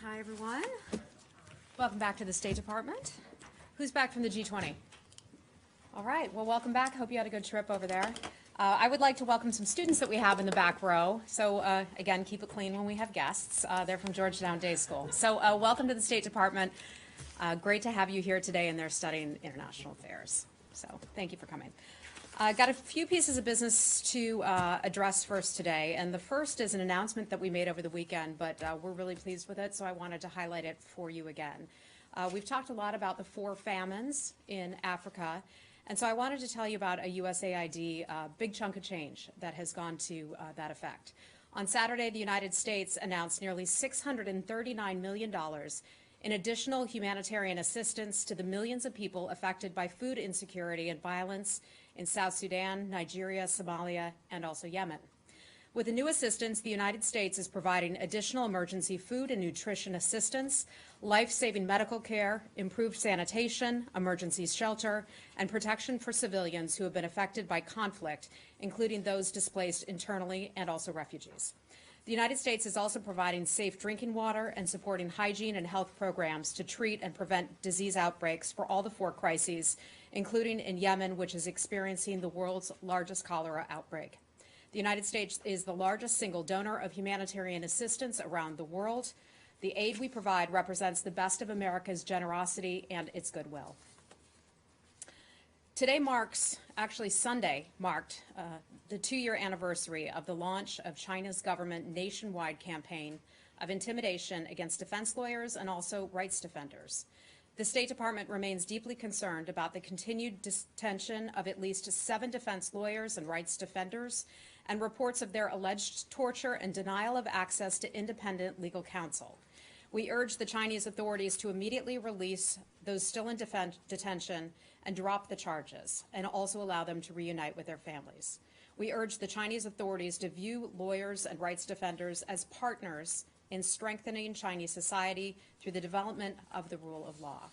Hi, everyone. Welcome back to the State Department. Who's back from the G20? All right, well, welcome back. Hope you had a good trip over there. I would like to welcome some students that we have in the back row. So again, keep it clean when we have guests. They're from Georgetown Day School. So welcome to the State Department. Great to have you here today, and they're studying international affairs. So thank you for coming. Got a few pieces of business to address first today, and the first is an announcement that we made over the weekend, but we're really pleased with it, so I wanted to highlight it for you again. We've talked a lot about the 4 famines in Africa, and so I wanted to tell you about a USAID big chunk of change that has gone to that effect. On Saturday, the United States announced nearly $639 million in additional humanitarian assistance to the millions of people affected by food insecurity and violence in South Sudan, Nigeria, Somalia, and also Yemen. With the new assistance, the United States is providing additional emergency food and nutrition assistance, life-saving medical care, improved sanitation, emergency shelter, and protection for civilians who have been affected by conflict, including those displaced internally and also refugees. The United States is also providing safe drinking water and supporting hygiene and health programs to treat and prevent disease outbreaks for all the 4 crises, including in Yemen, which is experiencing the world's largest cholera outbreak. The United States is the largest single donor of humanitarian assistance around the world. The aid we provide represents the best of America's generosity and its goodwill. Today marks, actually Sunday marked, the 2-year anniversary of the launch of China's government nationwide campaign of intimidation against defense lawyers and also rights defenders. The State Department remains deeply concerned about the continued detention of at least 7 defense lawyers and rights defenders and reports of their alleged torture and denial of access to independent legal counsel. We urge the Chinese authorities to immediately release those still in detention and drop the charges, and also allow them to reunite with their families. We urge the Chinese authorities to view lawyers and rights defenders as partners in strengthening Chinese society through the development of the rule of law.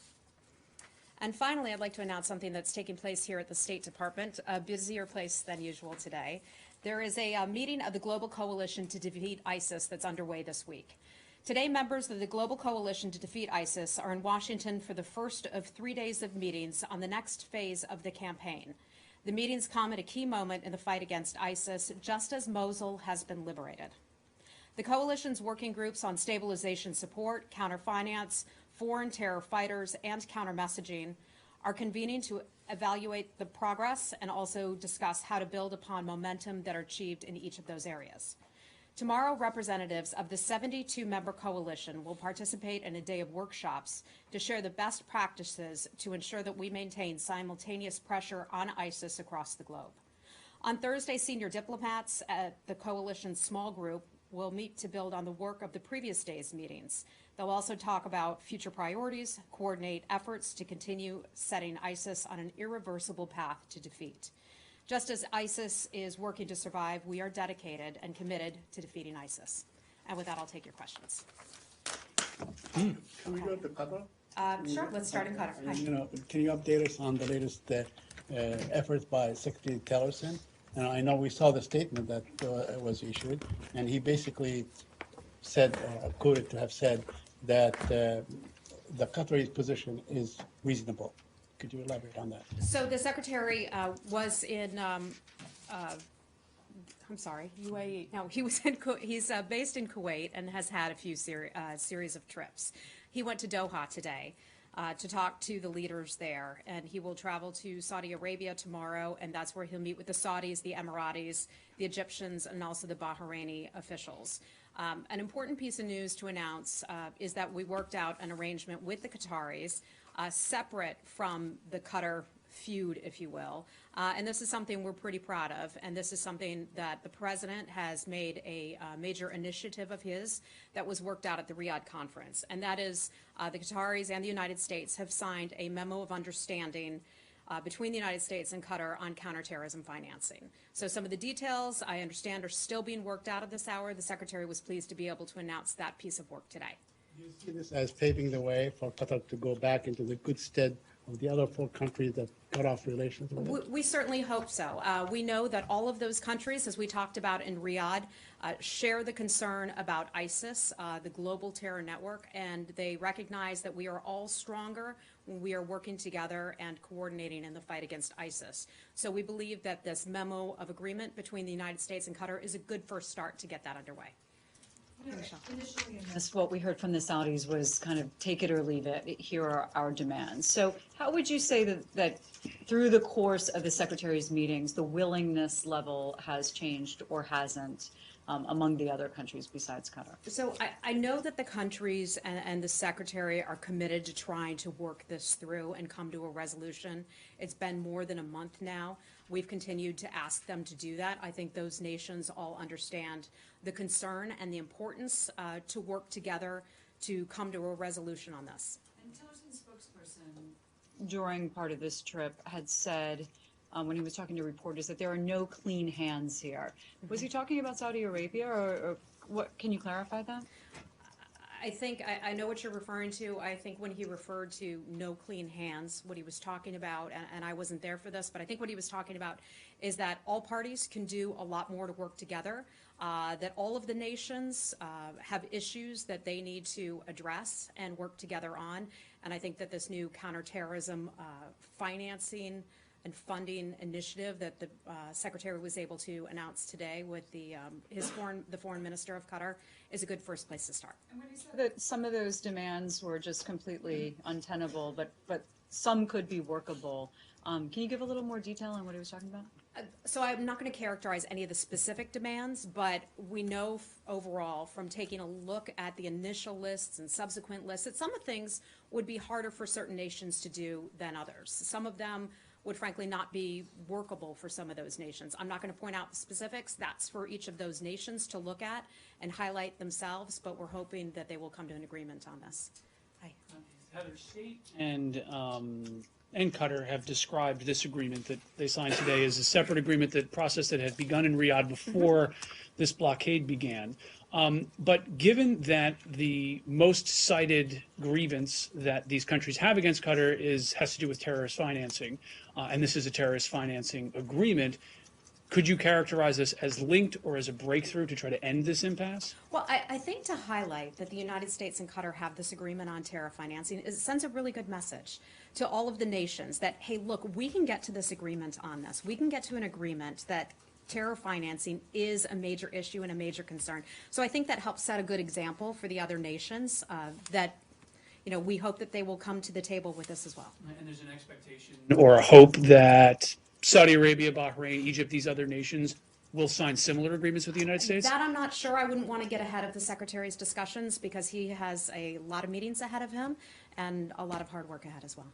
And finally, I'd like to announce something that's taking place here at the State Department, a busier place than usual today. There is a meeting of the Global Coalition to Defeat ISIS that's underway this week. Today, members of the Global Coalition to Defeat ISIS are in Washington for the first of 3 days of meetings on the next phase of the campaign. The meetings come at a key moment in the fight against ISIS, just as Mosul has been liberated. The coalition's working groups on stabilization support, counterfinance, foreign terror fighters, and counter-messaging are convening to evaluate the progress and also discuss how to build upon momentum that are achieved in each of those areas. Tomorrow, representatives of the 72-member coalition will participate in a day of workshops to share the best practices to ensure that we maintain simultaneous pressure on ISIS across the globe. On Thursday, senior diplomats at the coalition's small group will meet to build on the work of the previous day's meetings. They'll also talk about future priorities, coordinate efforts to continue setting ISIS on an irreversible path to defeat. Just as ISIS is working to survive, we are dedicated and committed to defeating ISIS. And with that, I'll take your questions. Can we go to Qatar? Sure, let's start in Qatar. Hi. Can you update us on the latest efforts by Secretary Tillerson? And I know we saw the statement that was issued, and he basically said, quoted to have said, that the Qatari position is reasonable. Could you elaborate on that? So the Secretary was in, I'm sorry, UAE. No, he was in. He's based in Kuwait and has had a few series of trips. He went to Doha today to talk to the leaders there, and he will travel to Saudi Arabia tomorrow, and that's where he'll meet with the Saudis, the Emiratis, the Egyptians, and also the Bahraini officials. An important piece of news to announce is that we worked out an arrangement with the Qataris, separate from the Qatar feud, if you will. And this is something we're pretty proud of, and this is something that the President has made a major initiative of his that was worked out at the Riyadh conference. And that is the Qataris and the United States have signed a memo of understanding between the United States and Qatar on counterterrorism financing. So some of the details, I understand, are still being worked out at this hour. The Secretary was pleased to be able to announce that piece of work today. Do you see this as paving the way for Qatar to go back into the good stead of the other 4 countries that cut off relations with it? We certainly hope so. We know that all of those countries, as we talked about in Riyadh, share the concern about ISIS, the global terror network, and they recognize that we are all stronger when we are working together and coordinating in the fight against ISIS. So we believe that this memo of agreement between the United States and Qatar is a good first start to get that underway. Initially in this, what we heard from the Saudis was kind of take it or leave it. Here are our demands. So how would you say that through the course of the Secretary's meetings, the willingness level has changed or hasn't among the other countries besides Qatar? So I know that the countries and the Secretary are committed to trying to work this through and come to a resolution. It's been more than a month now. We've continued to ask them to do that. I think those nations all understand the concern and the importance to work together to come to a resolution on this. And Tillerson's spokesperson during part of this trip had said, when he was talking to reporters, that there are no clean hands here. Was he talking about Saudi Arabia, or what? Can you clarify that? I think I know what you're referring to. I think when he referred to no clean hands, what he was talking about, and I wasn't there for this, but I think what he was talking about is that all parties can do a lot more to work together, that all of the nations have issues that they need to address and work together on, and I think that this new counterterrorism financing and funding initiative that the Secretary was able to announce today with the foreign minister of Qatar is a good first place to start. And when you said that some of those demands were just completely untenable, but some could be workable, can you give a little more detail on what he was talking about? So I'm not going to characterize any of the specific demands, but we know overall from taking a look at the initial lists and subsequent lists that some of things would be harder for certain nations to do than others. Some of them would frankly not be workable for some of those nations. I'm not going to point out the specifics. That's for each of those nations to look at and highlight themselves, but we're hoping that they will come to an agreement on this. Hi. Heather, State and Qatar have described this agreement that they signed today as a separate agreement, that process that had begun in Riyadh before this blockade began. But given that the most cited grievance that these countries have against Qatar has to do with terrorist financing, and this is a terrorist financing agreement, could you characterize this as linked or as a breakthrough to try to end this impasse? Well, I think to highlight that the United States and Qatar have this agreement on terror financing, it sends a really good message to all of the nations that, hey, look, we can get to this agreement on this. We can get to an agreement that terror financing is a major issue and a major concern. So I think that helps set a good example for the other nations that, you know, we hope that they will come to the table with this as well. And there's an expectation or a hope that Saudi Arabia, Bahrain, Egypt, these other nations will sign similar agreements with the United States? That I'm not sure. I wouldn't want to get ahead of the Secretary's discussions because he has a lot of meetings ahead of him and a lot of hard work ahead as well.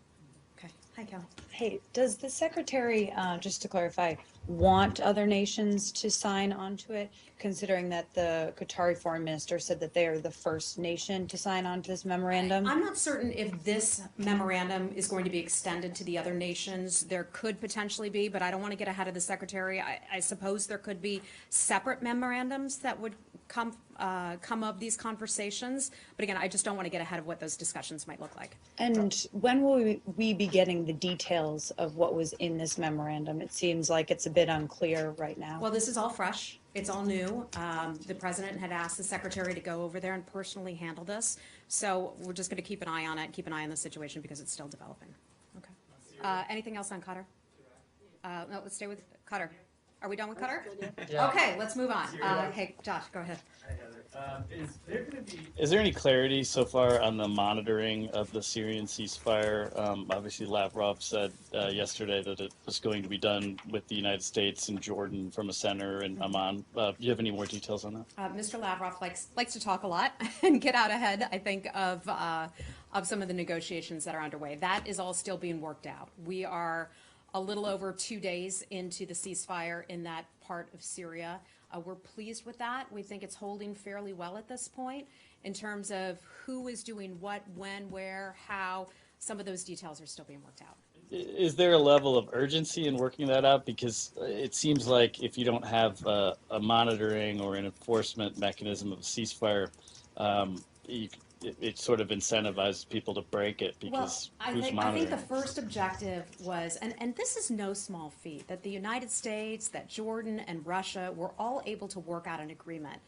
Okay. Hi, Kelly. Hey, does the Secretary, just to clarify, want other nations to sign onto it, considering that the Qatari foreign minister said that they are the first nation to sign on to this memorandum? I'm not certain if this memorandum is going to be extended to the other nations. There could potentially be, but I don't want to get ahead of the Secretary. I suppose there could be separate memorandums that would come of these conversations. But again, I just don't want to get ahead of what those discussions might look like. And when will we be getting the details of what was in this memorandum? It seems like it's a bit unclear right now. Well, this is all fresh. It's all new. The president had asked the Secretary to go over there and personally handle this. So we're just going to keep an eye on it, keep an eye on the situation because it's still developing. Okay. Anything else on Qatar? No, let's stay with Qatar. Are we done with Qatar? Yeah. Okay, let's move on. Hey, Josh, go ahead. Is there any clarity so far on the monitoring of the Syrian ceasefire? Obviously, Lavrov said yesterday that it was going to be done with the United States and Jordan from a center in Amman. Do you have any more details on that? Mr. Lavrov likes to talk a lot and get out ahead, I think, of some of the negotiations that are underway. That is all still being worked out. We are a little over 2 days into the ceasefire in that part of Syria. We're pleased with that. We think it's holding fairly well at this point in terms of who is doing what, when, where, how. Some of those details are still being worked out. Is there a level of urgency in working that out? Because it seems like if you don't have a monitoring or an enforcement mechanism of a ceasefire, it sort of incentivizes people to break it because Well, who's I monitoring? think the first objective was, and this is no small feat, that the United States, that Jordan and Russia were all able to work out an agreement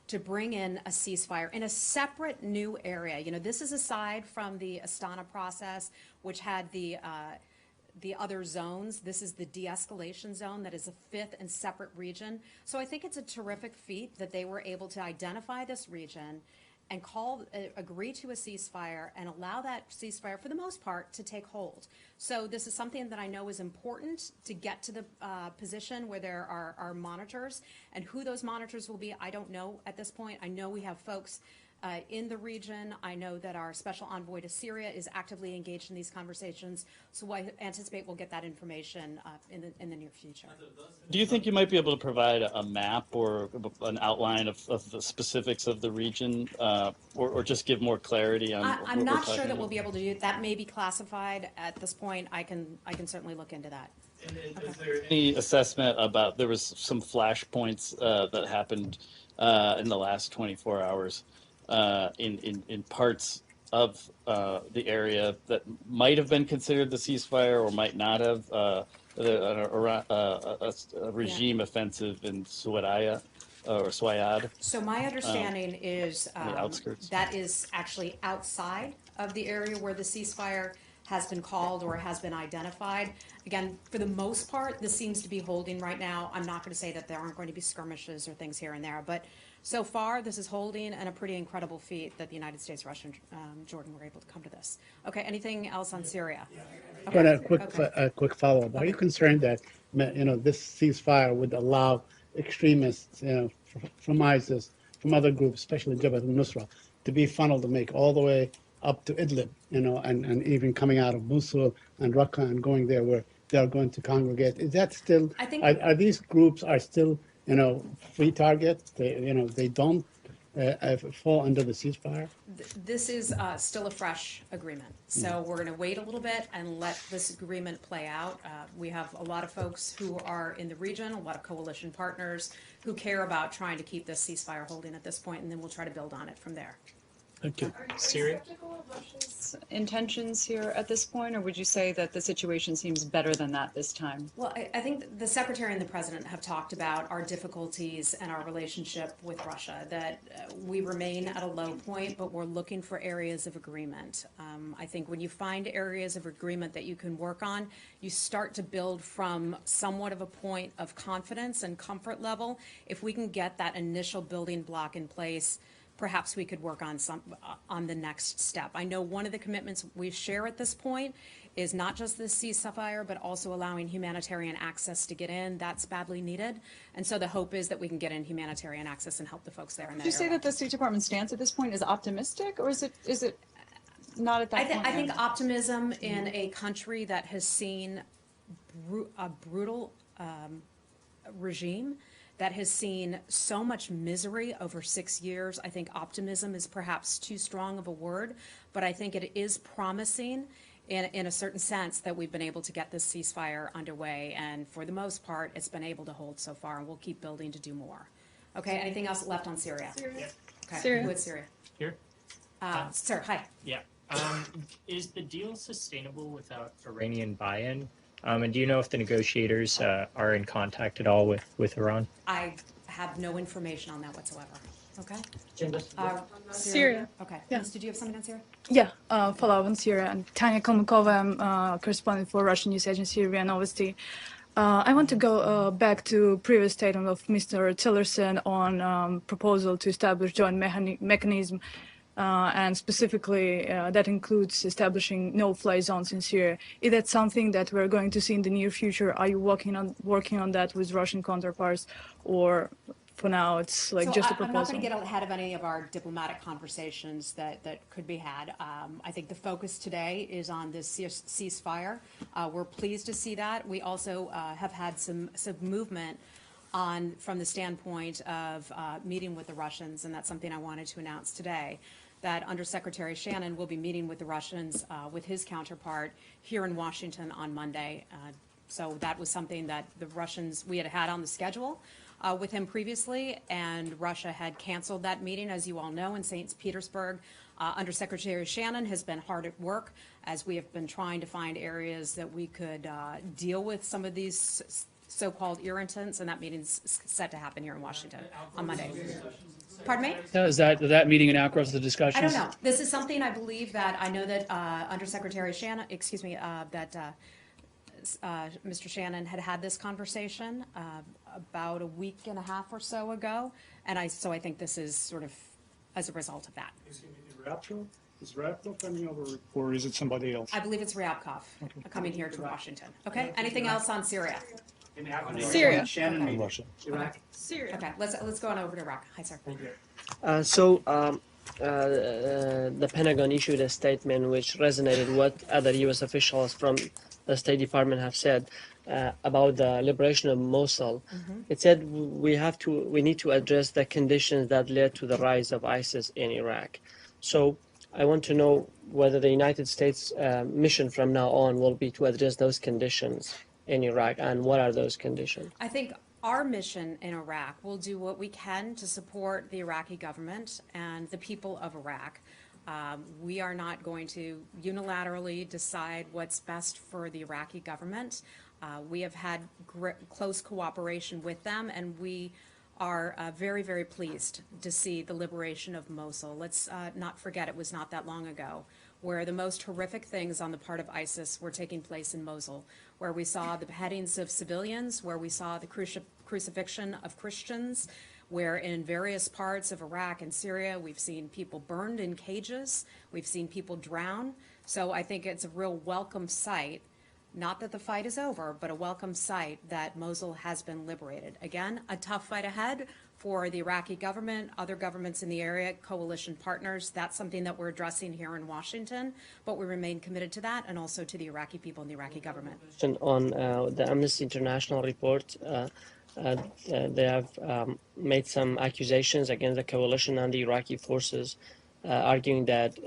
to bring in a ceasefire in a separate new area. You know, this is aside from the Astana process, which had the other zones. This is the de-escalation zone that is a fifth and separate region. So I think it's a terrific feat that they were able to identify this region and agree to a ceasefire and allow that ceasefire, for the most part, to take hold. So this is something that I know is important to get to the position where there are monitors, and who those monitors will be, I don't know at this point. I know we have folks in the region. I know that our special envoy to Syria is actively engaged in these conversations, so I anticipate we'll get that information in the near future. Do you think you might be able to provide a map or an outline of the specifics of the region, or just give more clarity on what I'm we're not talking sure that about? we'll be able to do it. That may be classified at this point. I can certainly look into that. And is there any assessment about, there was some flashpoints that happened in the last 24 hours in parts of the area that might have been considered the ceasefire or might not have, a regime offensive in Suaraya or Swayad? So my understanding is on the outskirts. that is actually outside of the area where the ceasefire has been called or has been identified. Again, for the most part, this seems to be holding right now. I'm not going to say that there aren't going to be skirmishes or things here and there, but so far this is holding, and a pretty incredible feat that the United States, Russia, and Jordan were able to come to this. Okay, anything else on Syria? But Okay. a quick follow-up. Are you concerned that, this ceasefire would allow extremists, from ISIS, from other groups, especially Jabhat al-Nusra, to be funneled to make all the way up to Idlib, and even coming out of Mosul and Raqqa and going there where they are going to congregate? Is that still, I think- are these groups are still, free targets? They don't fall under the ceasefire? This is still a fresh agreement, so we're going to wait a little bit and let this agreement play out. We have a lot of folks who are in the region, a lot of coalition partners who care about trying to keep this ceasefire holding at this point, and then we'll try to build on it from there. Thank you. Syria? Intentions here at this point, or would you say that the situation seems better than that this time? Well, I think the Secretary and the President have talked about our difficulties and our relationship with Russia, that we remain at a low point, but we're looking for areas of agreement. I think when you find areas of agreement that you can work on, you start to build from somewhat of a point of confidence and comfort level. If we can get that initial building block in place, perhaps we could work on the next step. I know one of the commitments we share at this point is not just the ceasefire, but also allowing humanitarian access to get in. That's badly needed. And so the hope is that we can get in humanitarian access and help the folks there in that Would you say area. that the State Department stance at this point is optimistic, or is it not at that point? I think yet? optimism in a country that has seen a brutal regime, that has seen so much misery over 6 years. I think optimism is perhaps too strong of a word, but I think it is promising in a certain sense that we've been able to get this ceasefire underway, and for the most part, it's been able to hold so far, and we'll keep building to do more. Okay, anything else left on Syria? Yeah. Okay, Syria. who is Syria? Here? Sir, hi. Yeah. Is the deal sustainable without Iranian buy-in? And do you know if the negotiators are in contact at all with Iran? I have no information on that whatsoever. Okay? Syria. Okay. Yeah. Liz, did you have something on Syria? Yeah, follow up on Syria. And Tanya Kalmakova, I'm correspondent for Russian news agency RIA Novosti. I want to go back to previous statement of Mr. Tillerson on proposal to establish joint mechanism, and specifically that includes establishing no-fly zones in Syria. Is that something that we're going to see in the near future? Are you working on that with Russian counterparts, or for now it's like just a proposal? I'm not going to get ahead of any of our diplomatic conversations that could be had. I think the focus today is on this ceasefire. We're pleased to see that. We also have had some movement from the standpoint of meeting with the Russians, and that's something I wanted to announce today, that Under Secretary Shannon will be meeting with the Russians with his counterpart here in Washington on Monday. So that was something that the Russians, we had on the schedule. with him previously, and Russia had canceled that meeting, as you all know, in St. Petersburg. Undersecretary Shannon has been hard at work as we have been trying to find areas that we could deal with some of these so-called irritants, and that meeting's set to happen here in Washington on Monday. Pardon me? Is that meeting an outgrowth of the I discussions? don't know. This is something I believe that I know that Undersecretary Shannon, Mr. Shannon had this conversation about a week and a half or so ago, and I think this is sort of as a result of that. Is Ryabkov coming over, or is it somebody else? I believe it's Ryabkov coming here to Washington. Okay. Anything else on Syria? Syria. Shannon and Russia. Syria. Okay. Let's go on over to Iraq. Hi, sir. The Pentagon issued a statement which resonated what other U.S. officials from the State Department have said about the liberation of Mosul. It said we need to address the conditions that led to the rise of ISIS in Iraq. So I want to know whether the United States mission from now on will be to address those conditions in Iraq, and what are those conditions? I think our mission in Iraq will do what we can to support the Iraqi government and the people of Iraq. We are not going to unilaterally decide what's best for the Iraqi government. We have had close cooperation with them, and we are very, very pleased to see the liberation of Mosul. Let's not forget it was not that long ago where the most horrific things on the part of ISIS were taking place in Mosul, where we saw the beheadings of civilians, where we saw the crucifixion of Christians, where in various parts of Iraq and Syria we've seen people burned in cages, we've seen people drown. So I think it's a real welcome sight, not that the fight is over, but a welcome sight that Mosul has been liberated. Again, a tough fight ahead for the Iraqi government, other governments in the area, coalition partners. That's something that we're addressing here in Washington, but we remain committed to that and also to the Iraqi people and the Iraqi government. On the Amnesty International report, they have made some accusations against the coalition and the Iraqi forces, arguing that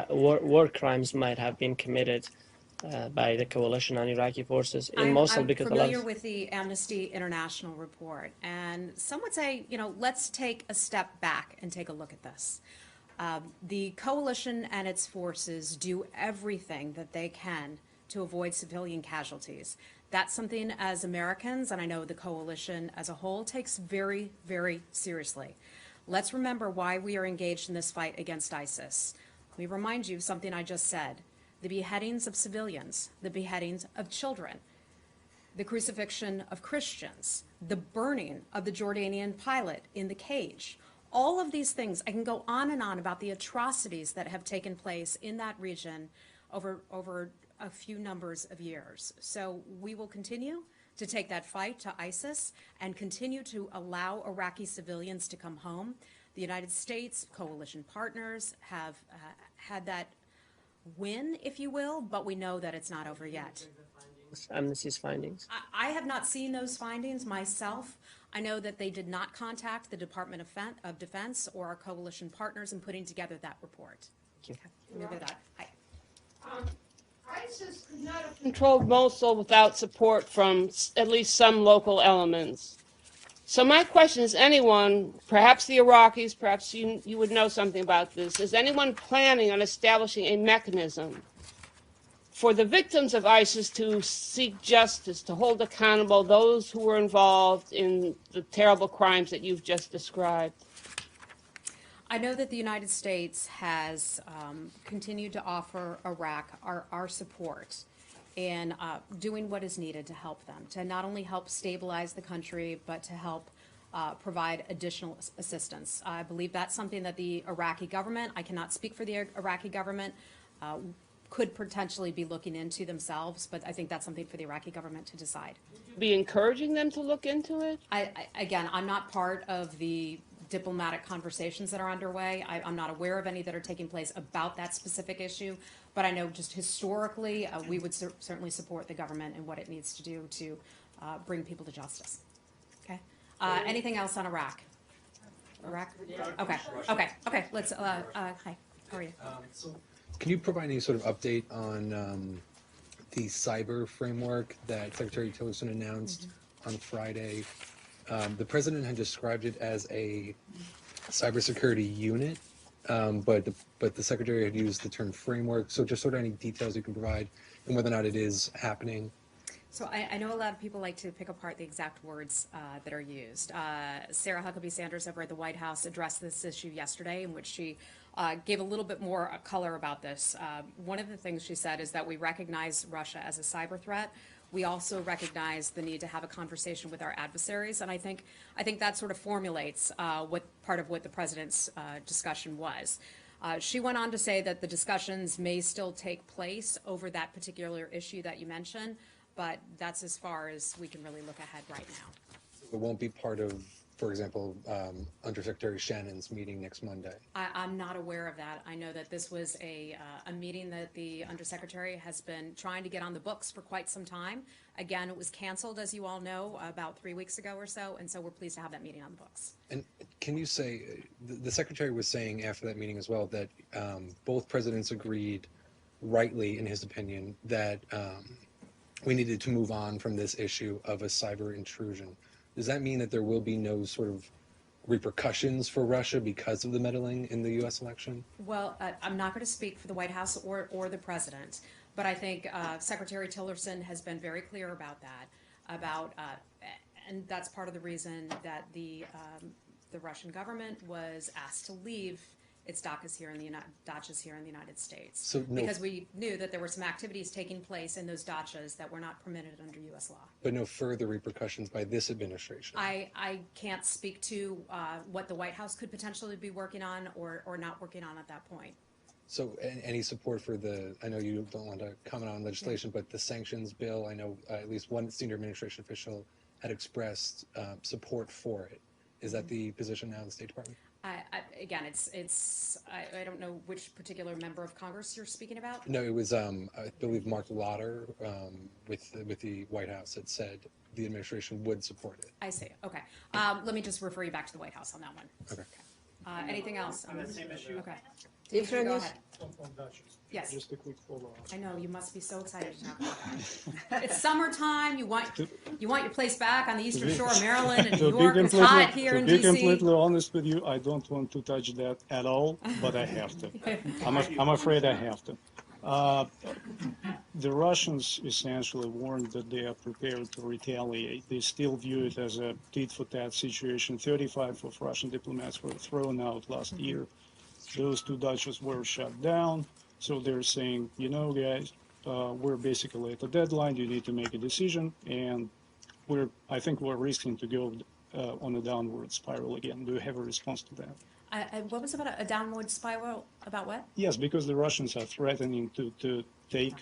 war crimes might have been committed by the coalition and Iraqi forces in Mosul, because I'm familiar with the Amnesty International report, and some would say, let's take a step back and take a look at this. The coalition and its forces do everything that they can to avoid civilian casualties. That's something as Americans, and I know the coalition as a whole, takes very, very seriously. Let's remember why we are engaged in this fight against ISIS. Let me remind you something I just said. The beheadings of civilians, the beheadings of children, the crucifixion of Christians, the burning of the Jordanian pilot in the cage. All of these things, I can go on and on about the atrocities that have taken place in that region over a few numbers of years. So we will continue to take that fight to ISIS and continue to allow Iraqi civilians to come home. The United States, coalition partners have had that win, if you will, but we know that it's not over yet. Amnesty's findings. I have not seen those findings myself. I know that they did not contact the Department of Defense or our coalition partners in putting together that report. Thank you. Remember that. Hi. ISIS could not have controlled Mosul without support from at least some local elements. So my question is, anyone, perhaps the Iraqis, perhaps you would know something about this, is anyone planning on establishing a mechanism for the victims of ISIS to seek justice, to hold accountable those who were involved in the terrible crimes that you've just described? I know that the United States has continued to offer Iraq our support in doing what is needed to help them, to not only help stabilize the country, but to help provide additional assistance. I believe that's something that the Iraqi government, I cannot speak for the Iraqi government, could potentially be looking into themselves, but I think that's something for the Iraqi government to decide. Be encouraging them to look into it? Again, I'm not part of the diplomatic conversations that are underway. I'm not aware of any that are taking place about that specific issue, but I know just historically, we would certainly support the government and what it needs to do to bring people to justice. Okay. Anything else on Iraq? Iraq? Okay. Let's. Hi. How are you? Can you provide any sort of update on the cyber framework that Secretary Tillerson announced on Friday? The president had described it as a cybersecurity unit, but the secretary had used the term framework. So just sort of any details you can provide and whether or not it is happening. So I know a lot of people like to pick apart the exact words that are used. Sarah Huckabee Sanders over at the White House addressed this issue yesterday, in which she gave a little bit more color about this. One of the things she said is that we recognize Russia as a cyber threat. We also recognize the need to have a conversation with our adversaries, and I think that sort of formulates what part of what the president's discussion was. She went on to say that the discussions may still take place over that particular issue that you mentioned, but that's as far as we can really look ahead right now. It won't be part of, for example, Undersecretary Shannon's meeting next Monday. I'm not aware of that. I know that this was a meeting that the Undersecretary has been trying to get on the books for quite some time. Again, it was canceled, as you all know, about 3 weeks ago or so, and so we're pleased to have that meeting on the books. And can you say, the Secretary was saying after that meeting as well that both presidents agreed, rightly in his opinion, that we needed to move on from this issue of a cyber intrusion. Does that mean that there will be no sort of repercussions for Russia because of the meddling in the U.S. election? Well, I'm not going to speak for the White House or the president, but I think Secretary Tillerson has been very clear about that, and that's part of the reason that the Russian government was asked to leave its dachas here in the United States, So because we knew that there were some activities taking place in those dachas that were not permitted under U.S. law. But no further repercussions by this administration? I can't speak to what the White House could potentially be working on or not working on at that point. So any support for I know you don't want to comment on legislation, but the sanctions bill, I know at least one senior administration official had expressed support for it. Is that the position now in the State Department? Again, I don't know which particular member of Congress you're speaking about. No, it was, I believe, Mark Lauder with the White House had said the administration would support it. I see. Okay. Let me just refer you back to the White House on that one. Okay. Anything else? On that same issue? Okay. Different Go issue? ahead. Yes. Just a quick follow-up. I know, you must be so excited to talk about that. It's summertime, you want your place back on the Eastern Shore of Maryland, and New York is hot here in To be DC. completely honest with you, I don't want to touch that at all, but I have to. I'm afraid I have to. The Russians essentially warned that they are prepared to retaliate. They still view it as a tit-for-tat situation. 35 of Russian diplomats were thrown out last year. Those 2 dachas were shut down. So they're saying, you know, guys, we're basically at a deadline. You need to make a decision, and I think we're risking to go on a downward spiral again. Do you have a response to that? What was about a downward spiral? About what? Yes, because the Russians are threatening to take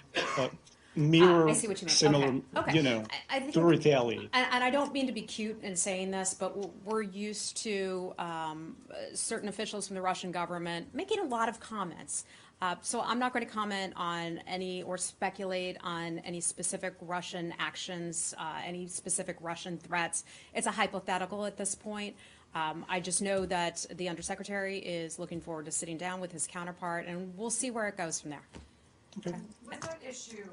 mirror I see what you mean. similar, Okay. you know, I think to retaliate. And I don't mean to be cute in saying this, but we're used to certain officials from the Russian government making a lot of comments. So I'm not going to comment on any or speculate on any specific Russian actions, any specific Russian threats. It's a hypothetical at this point. I just know that the Undersecretary is looking forward to sitting down with his counterpart, and we'll see where it goes from there. With that issue,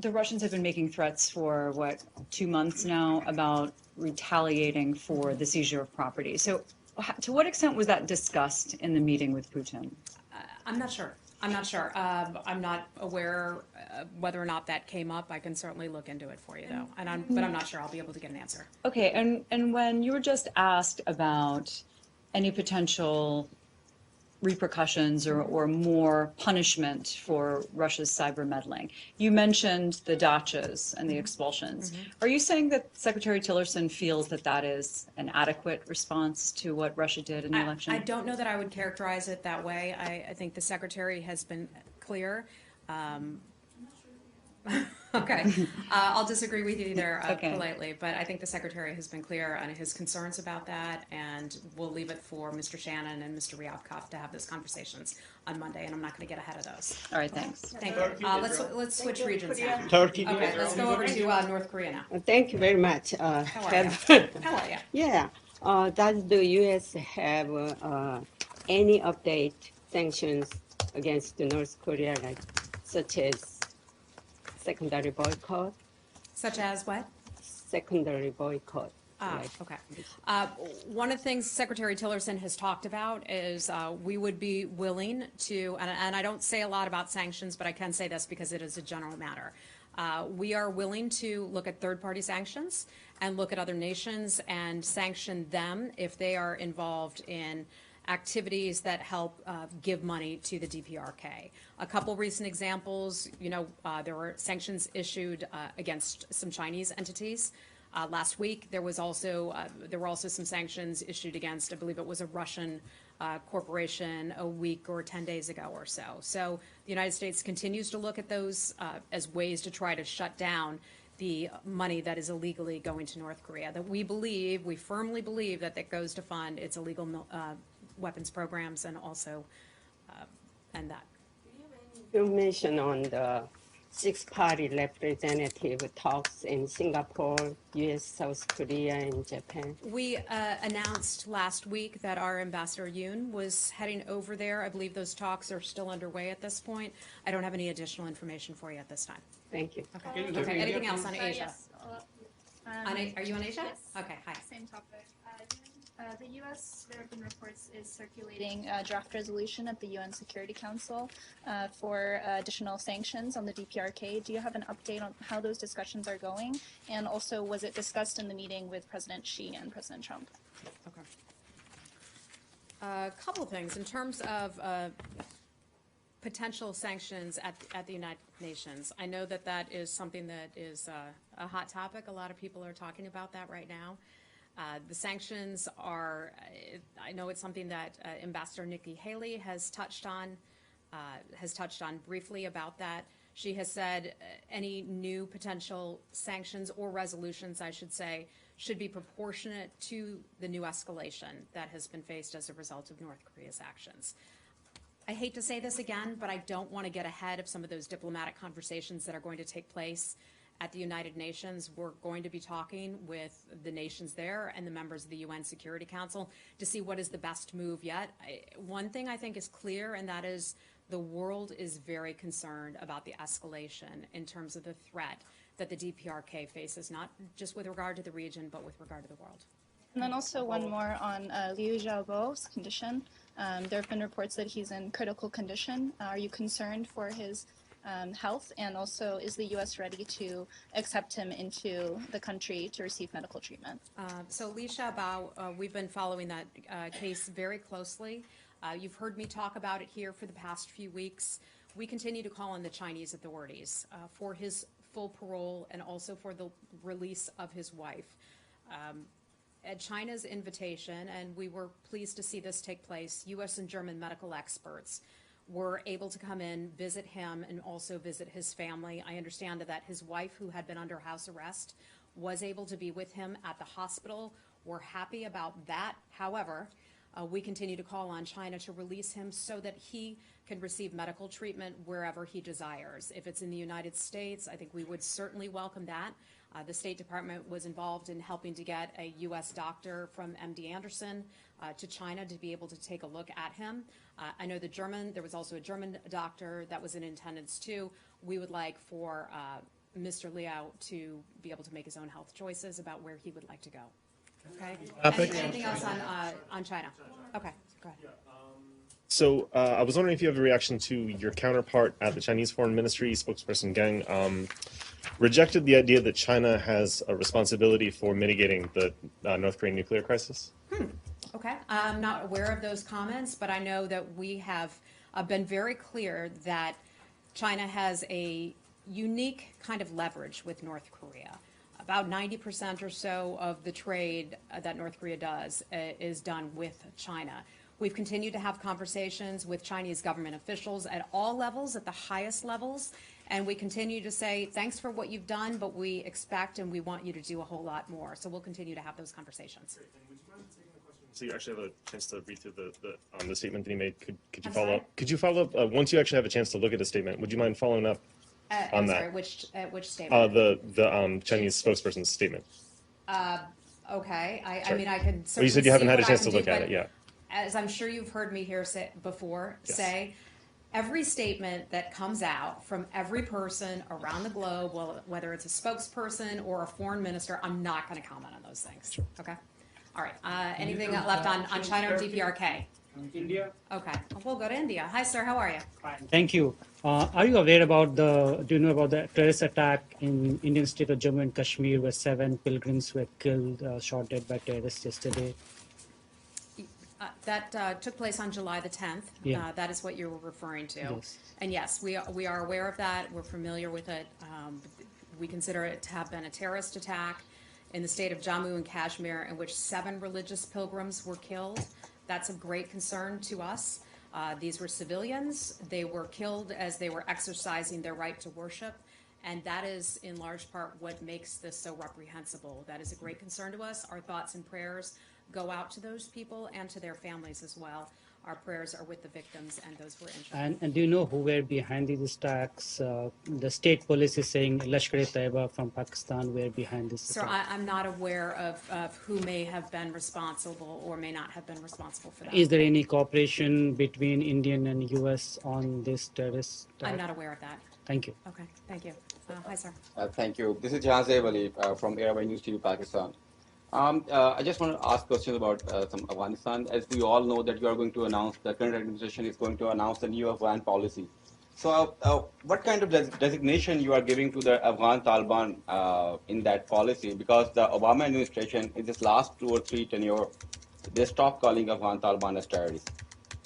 the Russians have been making threats for, 2 months now about retaliating for the seizure of property. So to what extent was that discussed in the meeting with Putin? I'm not sure. I'm not aware whether or not that came up. I can certainly look into it for you, though. But I'm not sure I'll be able to get an answer. Okay, and when you were just asked about any potential repercussions or more punishment for Russia's cyber meddling, you mentioned the dachas and the expulsions. Are you saying that Secretary Tillerson feels that that is an adequate response to what Russia did in the election? I don't know that I would characterize it that way. I think the Secretary has been clear. Okay. I'll disagree with you there politely, but I think the Secretary has been clear on his concerns about that, and we'll leave it for Mr. Shannon and Mr. Ryabkov to have those conversations on Monday, and I'm not going to get ahead of those. All right, thanks. Thank you. Let's switch regions now. Turkey. Okay, let's go over to North Korea now. Thank you very much. How are you? How are you? Yeah. Does the U.S. have any update sanctions against North Korea, like such as secondary boycott? Such as what? Secondary boycott. Okay. One of the things Secretary Tillerson has talked about is we would be willing to, and I don't say a lot about sanctions, but I can say this because it is a general matter. We are willing to look at third-party sanctions and look at other nations and sanction them if they are involved in activities that help give money to the DPRK. A couple recent examples, there were sanctions issued against some Chinese entities. Last week, there were also some sanctions issued against, I believe it was a Russian corporation a week or 10 days ago or so. So the United States continues to look at those as ways to try to shut down the money that is illegally going to North Korea. That we firmly believe that goes to fund its illegal weapons programs and also and that. Information on the six-party representative talks in Singapore, U.S., South Korea, and Japan. We announced last week that our Ambassador Yoon was heading over there. I believe those talks are still underway at this point. I don't have any additional information for you at this time. Thank you. Okay. Okay. Anything else on Asia? Yes. Are you on Asia? Yes. Okay. Hi. Same topic. The U.S., there have been reports, is circulating a draft resolution at the UN Security Council for additional sanctions on the DPRK. Do you have an update on how those discussions are going? And also, was it discussed in the meeting with President Xi and President Trump? Okay. A couple of things. In terms of potential sanctions at the United Nations, I know that is something that is a hot topic. A lot of people are talking about that right now. The sanctions are, I know it's something that Ambassador Nikki Haley has touched on briefly about that. She has said any new potential sanctions or resolutions, I should say, should be proportionate to the new escalation that has been faced as a result of North Korea's actions. I hate to say this again, but I don't want to get ahead of some of those diplomatic conversations that are going to take place at the United Nations. We're going to be talking with the nations there and the members of the UN Security Council to see what is the best move yet. One thing I think is clear, and that is the world is very concerned about the escalation in terms of the threat that the DPRK faces, not just with regard to the region, but with regard to the world. And then also one more on Liu Xiaobo's condition. There have been reports that he's in critical condition. Are you concerned for his health, and also is the U.S. ready to accept him into the country to receive medical treatment? So Liu Xiaobo, we've been following that case very closely. You've heard me talk about it here for the past few weeks. We continue to call on the Chinese authorities for his full parole and also for the release of his wife. At China's invitation, and we were pleased to see this take place, U.S. and German medical experts were able to come in, visit him, and also visit his family. I understand that his wife, who had been under house arrest, was able to be with him at the hospital. We're happy about that. However, we continue to call on China to release him so that he can receive medical treatment wherever he desires. If it's in the United States, I think we would certainly welcome that. The State Department was involved in helping to get a U.S. doctor from MD Anderson to China to be able to take a look at him. I know there was also a German doctor that was in attendance too. We would like for Mr. Liao to be able to make his own health choices about where he would like to go. Okay? Anything else on China? Okay, go ahead. So I was wondering if you have a reaction to your counterpart at the Chinese Foreign Ministry, spokesperson Geng, rejected the idea that China has a responsibility for mitigating the North Korean nuclear crisis. Okay, I'm not aware of those comments, but I know that we have been very clear that China has a unique kind of leverage with North Korea. About 90% or so of the trade that North Korea does is done with China. We've continued to have conversations with Chinese government officials at all levels, at the highest levels, and we continue to say, thanks for what you've done, but we expect and we want you to do a whole lot more. So we'll continue to have those conversations. Great. And would you mind taking the question? So you actually have a chance to read through the statement that he made. Could you follow up? Could you follow up once you actually have a chance to look at the statement? Would you mind following up on that? Sorry, which statement? The Chinese spokesperson's statement. Okay, I Sure. mean, I can Well, certainly you said you haven't see had a what chance I to can look do, at but it, yeah. As I'm sure you've heard me here say, Yes. every statement that comes out from every person around the globe, well, whether it's a spokesperson or a foreign minister, I'm not going to comment on those things. Okay? All right. Anything left on China or DPRK? India. Okay. We'll go to India. Hi, sir. How are you? Thank you. Are you aware about do you know about the terrorist attack in Indian state of Jammu and Kashmir where 7 pilgrims were killed, shot dead by terrorists yesterday? That took place on July the 10th. Yeah. That is what you were referring to. Yes. And yes, we are aware of that. We're familiar with it. We consider it to have been a terrorist attack in the state of Jammu and Kashmir in which 7 religious pilgrims were killed. That's of great concern to us. These were civilians. They were killed as they were exercising their right to worship. And that is, in large part, what makes this so reprehensible. That is a great concern to us. Our thoughts and prayers go out to those people and to their families as well. Our prayers are with the victims and those who were injured. And do you know who were behind these attacks? The state police is saying Lashkar-e-Taiba from Pakistan were behind this Sir, attack. I'm not aware of who may have been responsible or may not have been responsible for that. Is there any cooperation between Indian and U.S. on this terrorist attack? I'm not aware of that. Thank you. Okay, thank you. Hi, sir. Thank you. This is Jahan Zaib Ali from Airway News TV, Pakistan. I just want to ask questions about some Afghanistan. As we all know that you are going to announce, the current administration is going to announce the new Afghan policy. So what kind of designation you are giving to the Afghan Taliban in that policy? Because the Obama administration, in this last 2 or 3 tenure, they stopped calling Afghan Taliban as terrorists.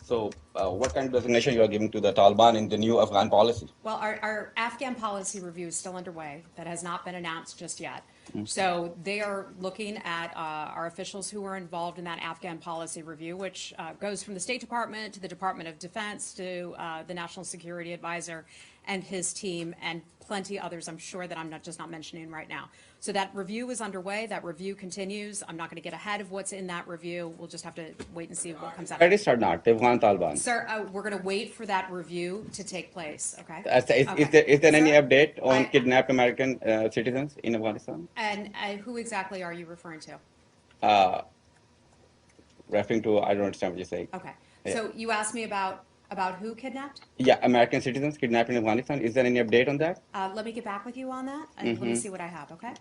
So what kind of designation you are giving to the Taliban in the new Afghan policy? Well, our Afghan policy review is still underway. That has not been announced just yet. So they are looking at our officials who are involved in that Afghan policy review, which goes from the State Department to the Department of Defense to the National Security Advisor and his team and plenty others I'm sure that I'm not mentioning right now. So that review is underway. That review continues. I'm not going to get ahead of what's in that review. We'll just have to wait and see what comes out. Terrorists or not, Afghan Taliban? Sir, we're going to wait for that review to take place, okay? Is there any update on kidnapped American citizens in Afghanistan? And who exactly are you referring to? Referring to, I don't understand what you're saying. Okay. So you asked me about who kidnapped? Yeah, American citizens kidnapped in Afghanistan. Is there any update on that? Let me get back with you on that. Let me see what I have, okay?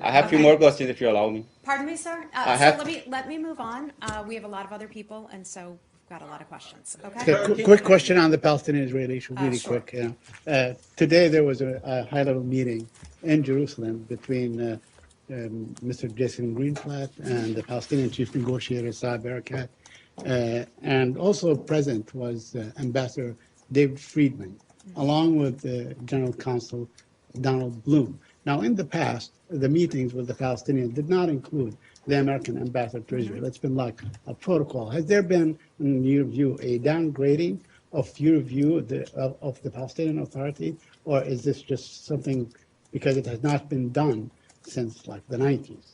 I have a few more questions if you allow me. Pardon me, sir? Let me move on. We have a lot of other people, and so we've got a lot of questions, okay? Quick question on the Palestinian-Israeli issue, really Sure. quick. Today there was a high-level meeting in Jerusalem between Mr. Jason Greenblatt and the Palestinian chief negotiator, Saeb Erekat. And also present was Ambassador David Friedman, along with General Counsel Donald Bloom. Now, in the past, the meetings with the Palestinians did not include the American ambassador to Israel. It's been like a protocol. Has there been, in your view, a downgrading of your view of the Palestinian Authority, or is this just something because it has not been done since like the 90s?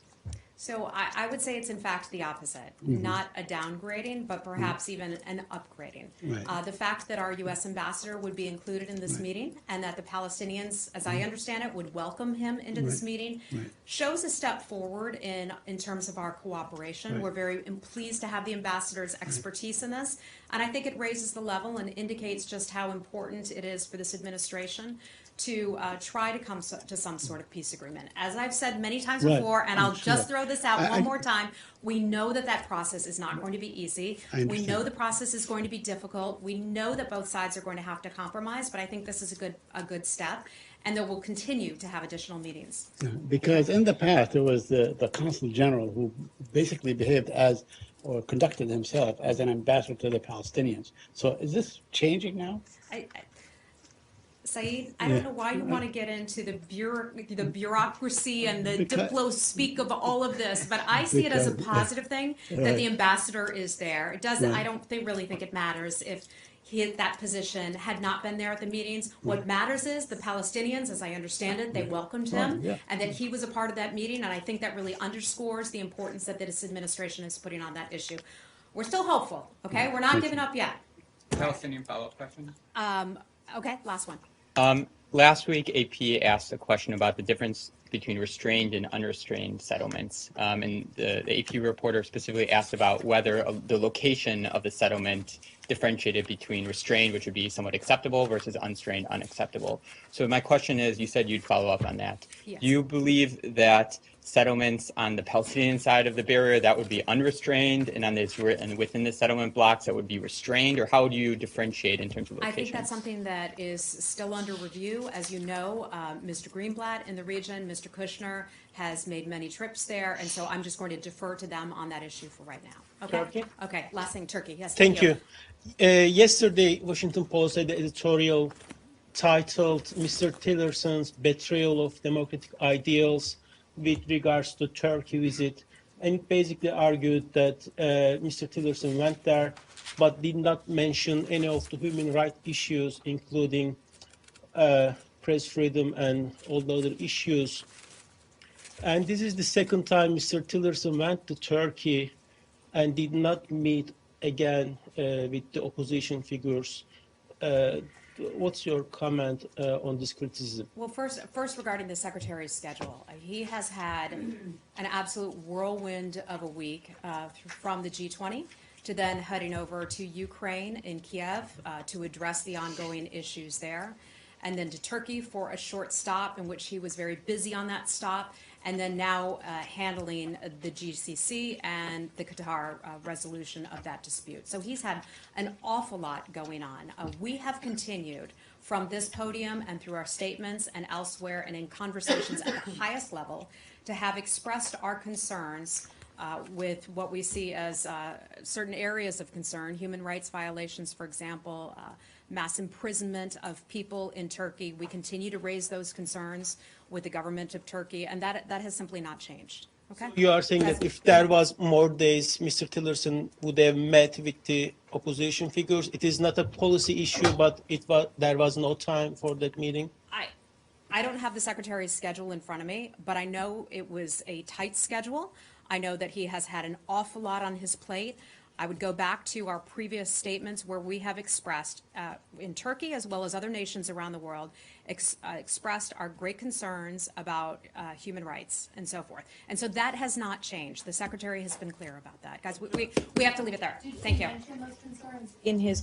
So I would say it's in fact the opposite, not a downgrading, but perhaps even an upgrading. Right. The fact that our U.S. ambassador would be included in this meeting and that the Palestinians, as I understand it, would welcome him into this meeting shows a step forward in terms of our cooperation. We're very pleased to have the ambassador's expertise in this, and I think it raises the level and indicates just how important it is for this administration to try to come to some sort of peace agreement. As I've said many times before, and I'll just throw this out one more time, we know that process is not going to be easy. We know the process is going to be difficult. We know that both sides are going to have to compromise, but I think this is a good step, and that we'll continue to have additional meetings. Because in the past, there was the Consul General who basically behaved as, or conducted himself as an ambassador to the Palestinians. So is this changing now? Saeed, I don't know why you want to get into the bureaucracy and the diplo speak of all of this, but I see it as a positive thing that the ambassador is there. It doesn't. I don't really think it matters if that position had not been there at the meetings. What matters is the Palestinians, as I understand it, they welcomed him, and that he was a part of that meeting, and I think that really underscores the importance that this administration is putting on that issue. We're still hopeful, okay? We're not giving up yet. Palestinian follow-up question. Okay, last one. Last week, AP asked a question about the difference between restrained and unrestrained settlements. And the AP reporter specifically asked about whether the location of the settlement differentiated between restrained, which would be somewhat acceptable, versus unrestrained, unacceptable. So my question is, you said you'd follow up on that. Yes. Do you believe that settlements on the Palestinian side of the barrier, that would be unrestrained, and and within the settlement blocks that would be restrained, or how do you differentiate in terms of location? I think that's something that is still under review. As you know, Mr. Greenblatt in the region, Mr. Kushner has made many trips there, and so I'm just going to defer to them on that issue for right now. Okay? Turkey? Okay, last thing, Turkey. Yes, Thank you. Yesterday, Washington Post had an editorial titled Mr. Tillerson's Betrayal of Democratic Ideals with regards to Turkey visit. And it basically argued that Mr. Tillerson went there but did not mention any of the human rights issues, including press freedom and all the other issues. And this is the second time Mr. Tillerson went to Turkey and did not meet again with the opposition figures. What's your comment on this criticism? Well, first regarding the Secretary's schedule, he has had an absolute whirlwind of a week from the G20 to then heading over to Ukraine in Kiev to address the ongoing issues there, and then to Turkey for a short stop in which he was very busy on that stop, and then now handling the GCC and the Qatar resolution of that dispute. So he's had an awful lot going on. We have continued from this podium and through our statements and elsewhere and in conversations at the highest level to have expressed our concerns with what we see as certain areas of concern, human rights violations, for example, mass imprisonment of people in Turkey. We continue to raise those concerns with the government of Turkey, and that has simply not changed. Okay? You are saying that if there was more days, Mr. Tillerson would have met with the opposition figures. It is not a policy issue, but there was no time for that meeting. I don't have the Secretary's schedule in front of me, but I know it was a tight schedule. I know that he has had an awful lot on his plate. I would go back to our previous statements where we have expressed, in Turkey as well as other nations around the world, expressed our great concerns about human rights and so forth. And so that has not changed. The Secretary has been clear about that. Guys, we have to leave it there. Thank you. In his